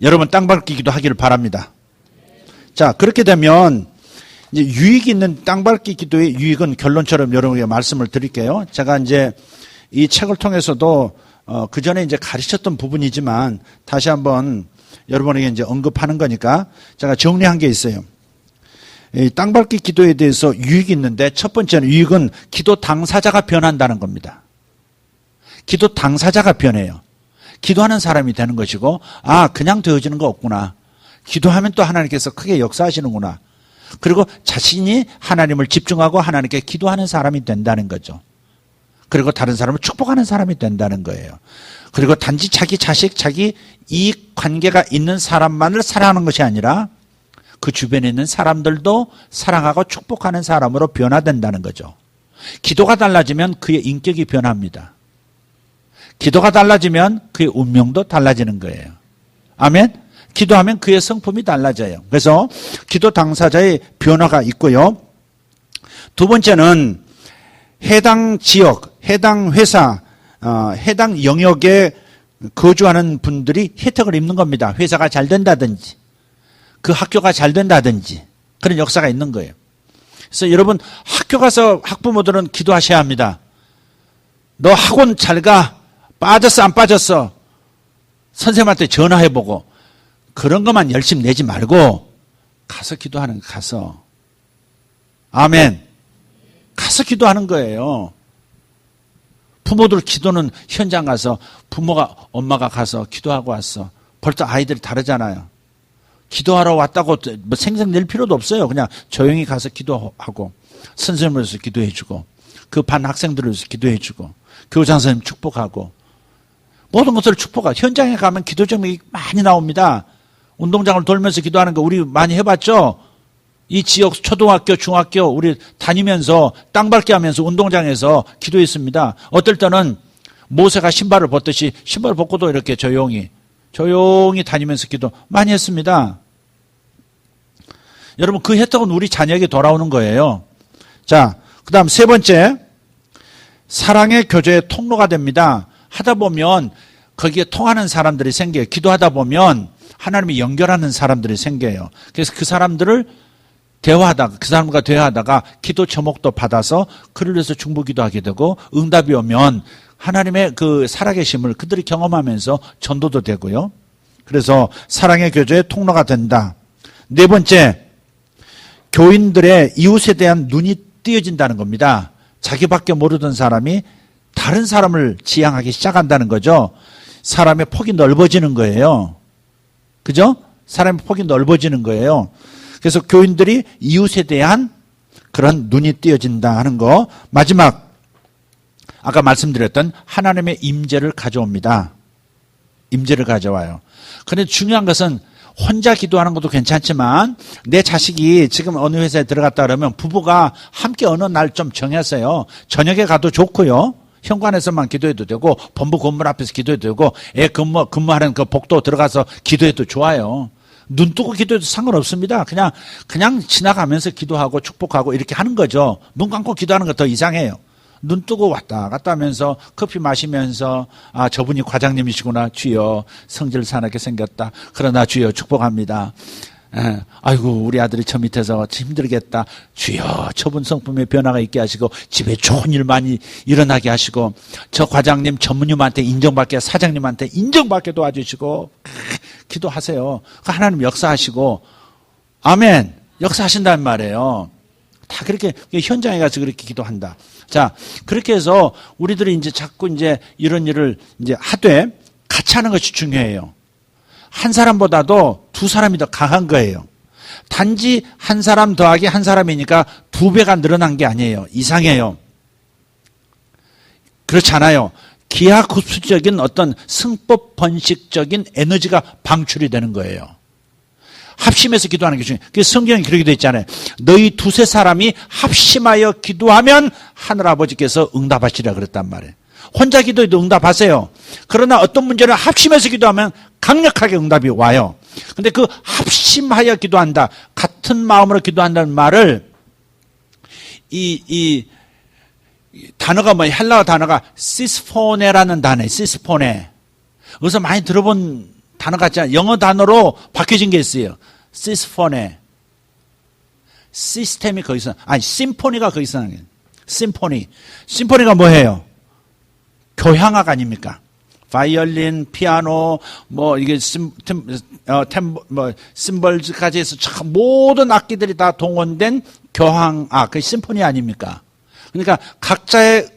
여러분 땅밟기 기도 하기를 바랍니다. 자, 그렇게 되면 이제 유익이 있는 땅밟기 기도의 유익은 결론처럼 여러분에게 말씀을 드릴게요. 제가 이제 이 책을 통해서도 그 전에 이제 가르쳤던 부분이지만 다시 한번 여러분에게 이제 언급하는 거니까 제가 정리한 게 있어요. 이 땅밟기 기도에 대해서 유익이 있는데, 첫 번째는 유익은 기도 당사자가 변한다는 겁니다. 기도 당사자가 변해요. 기도하는 사람이 되는 것이고, 그냥 되어지는 거 없구나. 기도하면 또 하나님께서 크게 역사하시는구나. 그리고 자신이 하나님을 집중하고 하나님께 기도하는 사람이 된다는 거죠. 그리고 다른 사람을 축복하는 사람이 된다는 거예요. 그리고 단지 자기 자식, 자기 이익 관계가 있는 사람만을 사랑하는 것이 아니라 그 주변에 있는 사람들도 사랑하고 축복하는 사람으로 변화된다는 거죠. 기도가 달라지면 그의 인격이 변합니다. 기도가 달라지면 그의 운명도 달라지는 거예요. 아멘? 기도하면 그의 성품이 달라져요. 그래서 기도 당사자의 변화가 있고요. 두 번째는 해당 지역, 해당 회사, 해당 영역에 거주하는 분들이 혜택을 입는 겁니다. 회사가 잘 된다든지 그 학교가 잘 된다든지 그런 역사가 있는 거예요. 그래서 여러분 학교 가서 학부모들은 기도하셔야 합니다. 너 학원 잘 가. 빠졌어 안 빠졌어. 선생님한테 전화해보고 그런 것만 열심히 내지 말고 가서 기도하는 거 가서. 아멘. 가서 기도하는 거예요. 부모들 기도는 현장 가서 엄마가 가서 기도하고 왔어. 벌써 아이들이 다르잖아요. 기도하러 왔다고 뭐 생색 낼 필요도 없어요. 그냥 조용히 가서 기도하고 선생님으로서 기도해주고 그 반 학생들로서 기도해주고 교장 선생님 축복하고 모든 것을 축복하고 현장에 가면 기도 제목이 많이 나옵니다. 운동장을 돌면서 기도하는 거 우리 많이 해봤죠? 이 지역 초등학교, 중학교 우리 다니면서 땅 밟기 하면서 운동장에서 기도했습니다. 어떨 때는 모세가 신발을 벗듯이 신발을 벗고도 이렇게 조용히 다니면서 기도 많이 했습니다. 여러분 그 혜택은 우리 자녀에게 돌아오는 거예요. 자, 그 다음 세 번째, 사랑의 교제의 통로가 됩니다. 하다 보면 거기에 통하는 사람들이 생겨요. 기도하다 보면 하나님이 연결하는 사람들이 생겨요. 그래서 그 사람들을 대화하다가 그 사람과 대화하다가 기도 제목도 받아서 그를 위해서 중보기도하게 되고 응답이 오면 하나님의 그 살아계심을 그들이 경험하면서 전도도 되고요. 그래서 사랑의 교제의 통로가 된다. 네 번째, 교인들의 이웃에 대한 눈이 띄어진다는 겁니다. 자기밖에 모르던 사람이 다른 사람을 지향하기 시작한다는 거죠. 사람의 폭이 넓어지는 거예요. 그죠? 사람의 폭이 넓어지는 거예요. 그래서 교인들이 이웃에 대한 그런 눈이 띄어진다 하는 거. 마지막, 아까 말씀드렸던 하나님의 임재를 가져옵니다. 임재를 가져와요. 그런데 중요한 것은 혼자 기도하는 것도 괜찮지만 내 자식이 지금 어느 회사에 들어갔다 그러면 부부가 함께 어느 날 좀 정했어요. 저녁에 가도 좋고요. 현관에서만 기도해도 되고 본부 건물 앞에서 기도해도 되고 애 근무하는 그 복도 들어가서 기도해도 좋아요. 눈 뜨고 기도해도 상관없습니다. 그냥 지나가면서 기도하고 축복하고 이렇게 하는 거죠. 눈 감고 기도하는 거 더 이상해요. 눈 뜨고 왔다 갔다 하면서 커피 마시면서 아 저분이 과장님이시구나. 주여 성질 사납게 생겼다. 그러나 주여 축복합니다. 아이고 우리 아들이 저 밑에서 힘들겠다. 주여 저분 성품에 변화가 있게 하시고 집에 좋은 일 많이 일어나게 하시고 저 과장님 전무님한테 인정받게 사장님한테 인정받게 도와주시고 기도하세요. 하나님 역사하시고 아멘 역사하신다는 말이에요. 다 그렇게 현장에 가서 그렇게 기도한다. 자, 그렇게 해서 우리들이 이제 자꾸 이제 이런 일을 이제 하되 같이 하는 것이 중요해요. 한 사람보다도 두 사람이 더 강한 거예요. 단지 한 사람 더하기 한 사람이니까 두 배가 늘어난 게 아니에요. 이상해요. 그렇지 않아요. 기하급수적인 어떤 승법 번식적인 에너지가 방출이 되는 거예요. 합심해서 기도하는 게 중요해요. 그래서 성경에 그렇게 되어 있잖아요. 너희 두세 사람이 합심하여 기도하면 하늘아버지께서 응답하시리라 그랬단 말이에요. 혼자 기도해도 응답하세요. 그러나 어떤 문제는 합심해서 기도하면 강력하게 응답이 와요. 근데 그 합심하여 기도한다, 같은 마음으로 기도한다는 말을 이 단어가 뭐예요? 헬라어 단어가 시스포네라는 단어예요. 시스포네. 어디서 많이 들어본 단어 같지 않아요? 영어 단어로 바뀌어진 게 있어요. 시스포네. 시스템이 거기서, 아니, 심포니가 거기서 나는 거예요. 심포니. 심포니가 뭐예요? 교향악 아닙니까? 바이올린, 피아노, 뭐, 이게, 심벌즈까지 해서 참 모든 악기들이 다 동원된 교향악, 그 심포니 아닙니까? 그러니까 각자의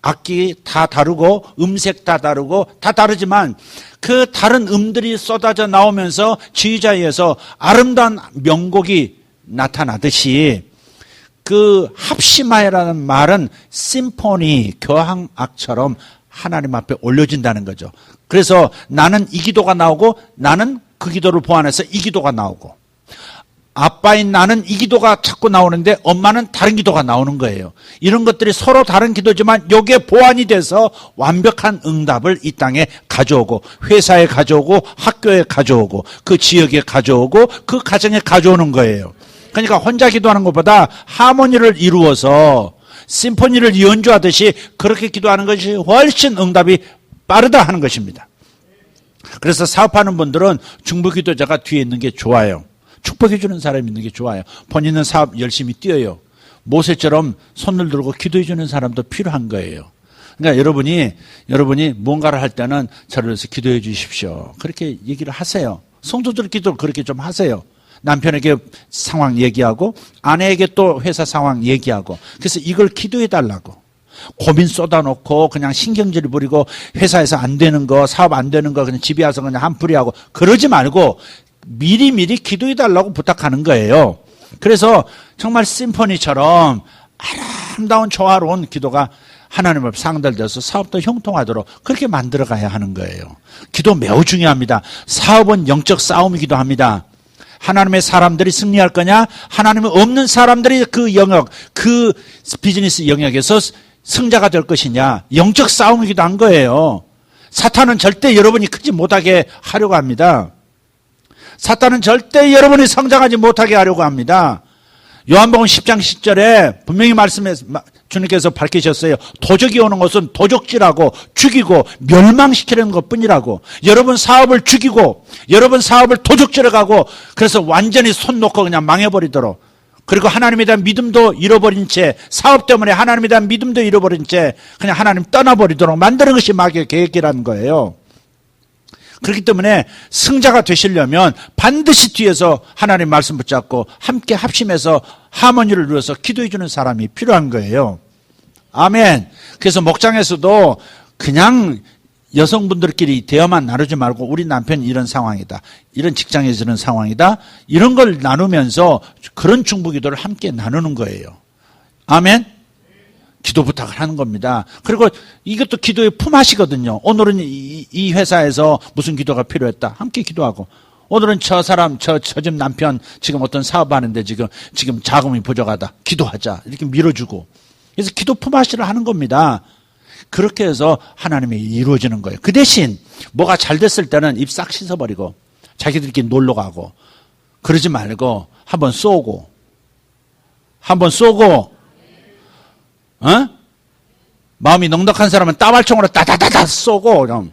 악기 다 다르고 음색 다 다르고 다 다르지만 그 다른 음들이 쏟아져 나오면서 지휘자에 의해서 아름다운 명곡이 나타나듯이 그 합심하여라는 말은 심포니, 교향악처럼 하나님 앞에 올려진다는 거죠. 그래서 나는 이 기도가 나오고 나는 그 기도를 보완해서 이 기도가 나오고 아빠인 나는 이 기도가 자꾸 나오는데 엄마는 다른 기도가 나오는 거예요. 이런 것들이 서로 다른 기도지만 이게 보완이 돼서 완벽한 응답을 이 땅에 가져오고 회사에 가져오고 학교에 가져오고 그 지역에 가져오고 그 가정에 가져오는 거예요. 그러니까 혼자 기도하는 것보다 하모니를 이루어서 심포니를 연주하듯이 그렇게 기도하는 것이 훨씬 응답이 빠르다 하는 것입니다. 그래서 사업하는 분들은 중보기도자가 뒤에 있는 게 좋아요. 축복해 주는 사람이 있는 게 좋아요. 본인은 사업 열심히 뛰어요. 모세처럼 손을 들고 기도해 주는 사람도 필요한 거예요. 그러니까 여러분이 뭔가를 할 때는 저를 위해서 기도해 주십시오. 그렇게 얘기를 하세요. 성도들 기도를 그렇게 좀 하세요. 남편에게 상황 얘기하고 아내에게 또 회사 상황 얘기하고 그래서 이걸 기도해 달라고. 고민 쏟아놓고 그냥 신경질 부리고 회사에서 안 되는 거 사업 안 되는 거 그냥 집에 와서 그냥 한풀이 하고 그러지 말고 미리미리 기도해달라고 부탁하는 거예요. 그래서 정말 심포니처럼 아름다운 조화로운 기도가 하나님 앞에 상달돼서 사업도 형통하도록 그렇게 만들어가야 하는 거예요. 기도 매우 중요합니다. 사업은 영적 싸움이기도 합니다. 하나님의 사람들이 승리할 거냐, 하나님의 없는 사람들이 그 영역, 그 비즈니스 영역에서 승자가 될 것이냐, 영적 싸움이기도 한 거예요. 사탄은 절대 여러분이 크지 못하게 하려고 합니다. 사탄은 절대 여러분이 성장하지 못하게 하려고 합니다. 요한복음 10장 10절에 분명히 주님께서 밝히셨어요. 도적이 오는 것은 도적질하고 죽이고 멸망시키려는 것뿐이라고. 여러분 사업을 죽이고 여러분 사업을 도적질해가고 그래서 완전히 손 놓고 그냥 망해버리도록, 그리고 하나님에 대한 믿음도 잃어버린 채, 사업 때문에 하나님에 대한 믿음도 잃어버린 채 그냥 하나님 떠나버리도록 만드는 것이 마귀의 계획이라는 거예요. 그렇기 때문에 승자가 되시려면 반드시 뒤에서 하나님 말씀 붙잡고 함께 합심해서 하모니를 이루어서 기도해 주는 사람이 필요한 거예요. 아멘. 그래서 목장에서도 그냥 여성분들끼리 대화만 나누지 말고 우리 남편이 이런 상황이다, 이런 직장에서 이런 상황이다, 이런 걸 나누면서 그런 중보기도를 함께 나누는 거예요. 아멘. 기도 부탁을 하는 겁니다. 그리고 이것도 기도의 품앗이거든요. 오늘은 이 회사에서 무슨 기도가 필요했다, 함께 기도하고, 오늘은 저 사람, 저 집 남편 지금 어떤 사업하는데 지금 자금이 부족하다, 기도하자, 이렇게 밀어주고. 그래서 기도 품앗이를 하는 겁니다. 그렇게 해서 하나님이 이루어지는 거예요. 그 대신 뭐가 잘 됐을 때는 입 싹 씻어버리고 자기들끼리 놀러 가고 그러지 말고 한번 쏘고 마음이 넉넉한 사람은 따발총으로 따다다다 쏘고 좀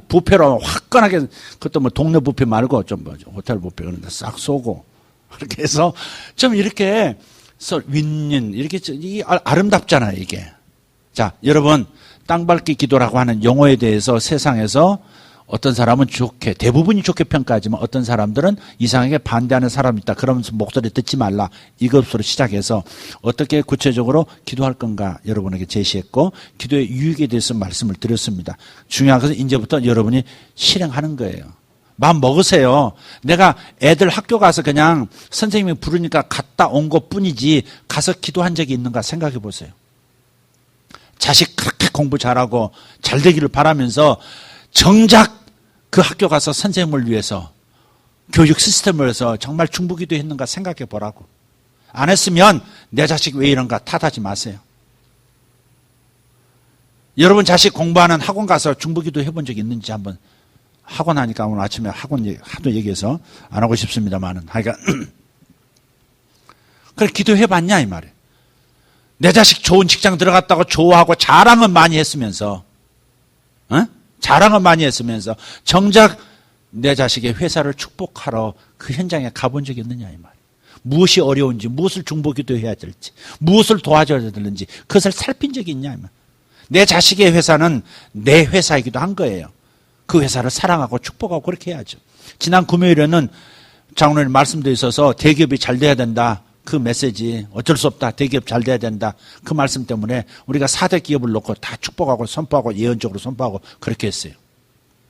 부페로 화끈하게, 그것도 뭐 동네 부페 말고 좀 호텔 부페 그런 데 싹 쏘고, 그렇게 해서 좀 이렇게 윈윈, 이렇게 이게 아름답잖아요, 이게. 자, 여러분, 땅밟기 기도라고 하는 용어에 대해서 세상에서 어떤 사람은 좋게, 대부분이 좋게 평가하지만 어떤 사람들은 이상하게 반대하는 사람이 있다, 그러면서 목소리 듣지 말라, 이것으로 시작해서 어떻게 구체적으로 기도할 건가 여러분에게 제시했고, 기도의 유익에 대해서 말씀을 드렸습니다. 중요한 것은 이제부터 여러분이 실행하는 거예요. 마음 먹으세요. 내가 애들 학교 가서 그냥 선생님이 부르니까 갔다 온 것 뿐이지 가서 기도한 적이 있는가 생각해 보세요. 자식 그렇게 공부 잘하고 잘 되기를 바라면서 정작 그 학교 가서 선생님을 위해서 교육 시스템을 위해서 정말 중보기도 했는가 생각해 보라고. 안 했으면 내 자식 왜 이런가 탓하지 마세요. 여러분 자식 공부하는 학원 가서 중보기도 해본 적 있는지 한번. 학원 하니까 오늘 아침에 학원 하도 얘기해서 안 하고 싶습니다만은, 하여간 그래 기도해봤냐 이 말이에요. 내 자식 좋은 직장 들어갔다고 좋아하고 자랑은 많이 했으면서, 자랑은 많이 했으면서 정작 내 자식의 회사를 축복하러 그 현장에 가본 적이 있느냐 이 말이에요. 무엇이 어려운지, 무엇을 중보기도해야 될지, 무엇을 도와줘야 되는지 그것을 살핀 적이 있냐 이 말이에요. 내 자식의 회사는 내 회사이기도 한 거예요. 그 회사를 사랑하고 축복하고 그렇게 해야죠. 지난 금요일에는 장로님 말씀도 있어서 대기업이 잘 돼야 된다, 그 메시지, 어쩔 수 없다, 대기업 잘 돼야 된다, 그 말씀 때문에 우리가 4대 기업을 놓고 다 축복하고 선포하고 예언적으로 선포하고 그렇게 했어요.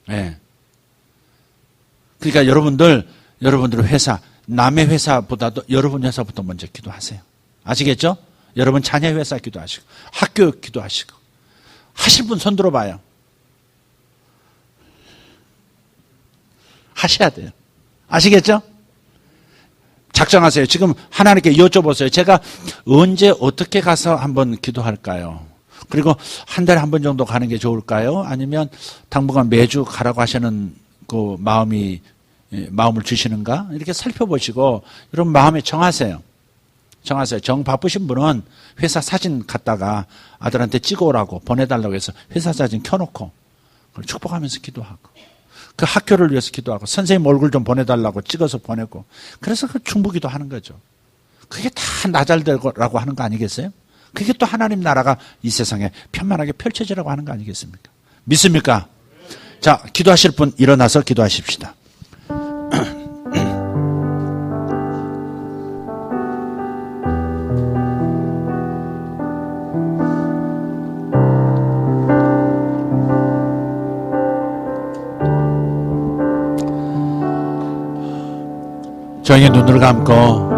네. 그러니까 여러분들 회사, 남의 회사보다도 여러분 회사부터 먼저 기도하세요. 아시겠죠? 여러분 자녀 회사 기도하시고 학교 기도하시고. 하실 분 손 들어봐요. 하셔야 돼요. 아시겠죠? 작정하세요. 지금 하나님께 여쭤보세요. 제가 언제 어떻게 가서 한번 기도할까요? 그리고 한 달에 한 번 정도 가는 게 좋을까요? 아니면 당분간 매주 가라고 하시는 그 마음을 주시는가? 이렇게 살펴보시고 여러분 마음에 정하세요. 정 바쁘신 분은 회사 사진 갖다가 아들한테 찍어오라고 보내달라고 해서 회사 사진 켜놓고 축복하면서 기도하고, 그 학교를 위해서 기도하고, 선생님 얼굴 좀 보내달라고 찍어서 보내고, 그래서 그 중보기도 하는 거죠. 그게 다 나 잘 되라고 하는 거 아니겠어요? 그게 또 하나님 나라가 이 세상에 편만하게 펼쳐지라고 하는 거 아니겠습니까? 믿습니까? 자, 기도하실 분 일어나서 기도하십시다. 조용히 눈을 감고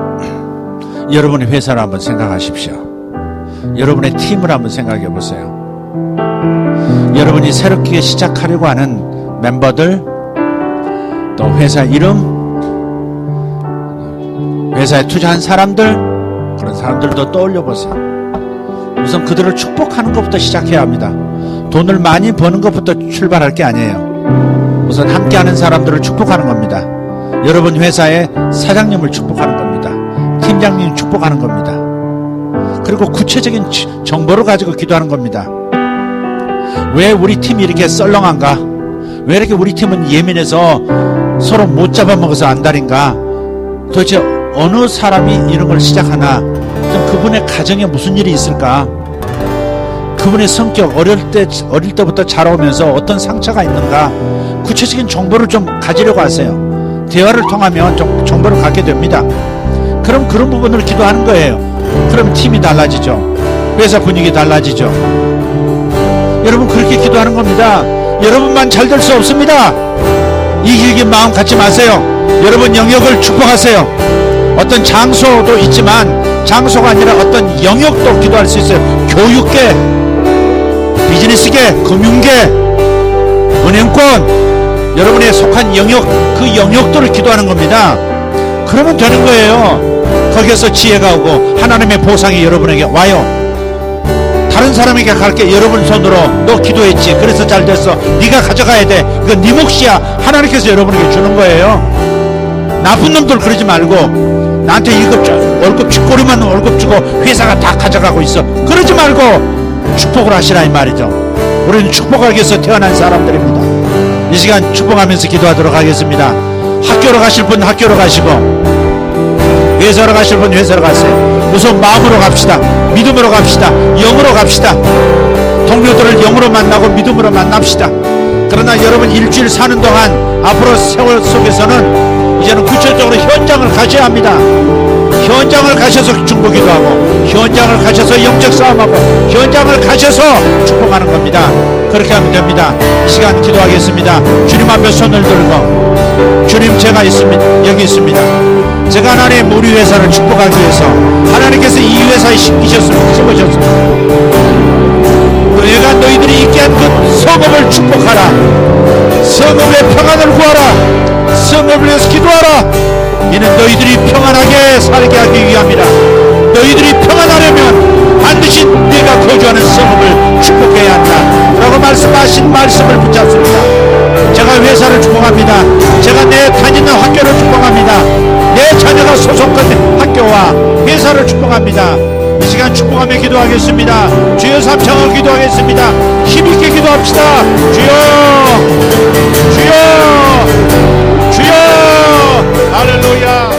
여러분의 회사를 한번 생각하십시오. 여러분의 팀을 한번 생각해 보세요. 여러분이 새롭게 시작하려고 하는 멤버들, 또 회사 이름, 회사에 투자한 사람들, 그런 사람들도 떠올려 보세요. 우선 그들을 축복하는 것부터 시작해야 합니다. 돈을 많이 버는 것부터 출발할 게 아니에요. 우선 함께하는 사람들을 축복하는 겁니다. 여러분 회사의 사장님을 축복하는 겁니다. 팀장님 축복하는 겁니다. 그리고 구체적인 정보를 가지고 기도하는 겁니다. 왜 우리 팀이 이렇게 썰렁한가? 왜 이렇게 우리 팀은 예민해서 서로 못 잡아먹어서 안달인가? 도대체 어느 사람이 이런 걸 시작하나? 좀 그분의 가정에 무슨 일이 있을까? 그분의 성격, 어릴 때부터 자라오면서 어떤 상처가 있는가? 구체적인 정보를 좀 가지려고 하세요. 대화를 통하면 좀 정보를 갖게 됩니다. 그럼 그런 부분을 기도하는 거예요. 그럼 팀이 달라지죠. 회사 분위기 달라지죠. 여러분 그렇게 기도하는 겁니다. 여러분만 잘 될 수 없습니다. 이기적인 마음 갖지 마세요. 여러분 영역을 축복하세요. 어떤 장소도 있지만 장소가 아니라 어떤 영역도 기도할 수 있어요. 교육계, 비즈니스계, 금융계, 은행권, 여러분의 속한 영역, 그 영역들을 기도하는 겁니다. 그러면 되는 거예요. 거기에서 지혜가 오고 하나님의 보상이 여러분에게 와요. 다른 사람에게 갈게. 여러분 손으로 너 기도했지, 그래서 잘 됐어, 네가 가져가야 돼, 그건 네 몫이야. 하나님께서 여러분에게 주는 거예요. 나쁜 놈들 그러지 말고, 나한테 월급 쥐꼬리만 월급 주고 회사가 다 가져가고 있어, 그러지 말고 축복을 하시라 이 말이죠. 우리는 축복하기 위해서 태어난 사람들입니다. 이 시간 축복하면서 기도하도록 하겠습니다. 학교로 가실 분 학교로 가시고, 회사로 가실 분 회사로 가세요. 우선 마음으로 갑시다. 믿음으로 갑시다. 영으로 갑시다. 동료들을 영으로 만나고 믿음으로 만납시다. 그러나 여러분 일주일 사는 동안 앞으로 세월 속에서는 이제는 구체적으로 현장을 가셔야 합니다. 현장을 가셔서 중보기도 하고, 현장을 가셔서 영적 싸움하고, 현장을 가셔서 축복하는 겁니다. 그렇게 하면 됩니다. 이 시간 기도하겠습니다. 주님 앞에 손을 들고, 주님 제가 있습니다. 여기 있습니다. 제가 하나님 우리 회사를 축복하기 위해서 하나님께서 이 회사에 심으셨습니다. 내가 너희들이 있게 한 그 성읍을 축복하라. 성읍의 평안을 구하라. 성읍을 위해서 기도하라. 이는 너희들이 평안하게 살게 하기 위함이라. 너희들이 평안하려면 반드시 네가 거주하는 성읍을 축복해야 한다 라고 말씀하신 말씀을 붙잡습니다. 제가 회사를 축복합니다. 제가 내 다니는 학교를 축복합니다. 내 자녀가 소속된 학교와 회사를 축복합니다. 이 시간 축복하며 기도하겠습니다. 주여 삼창을 기도하겠습니다. 힘있게 기도합시다. 주여, 주여, 주여. 할렐루야.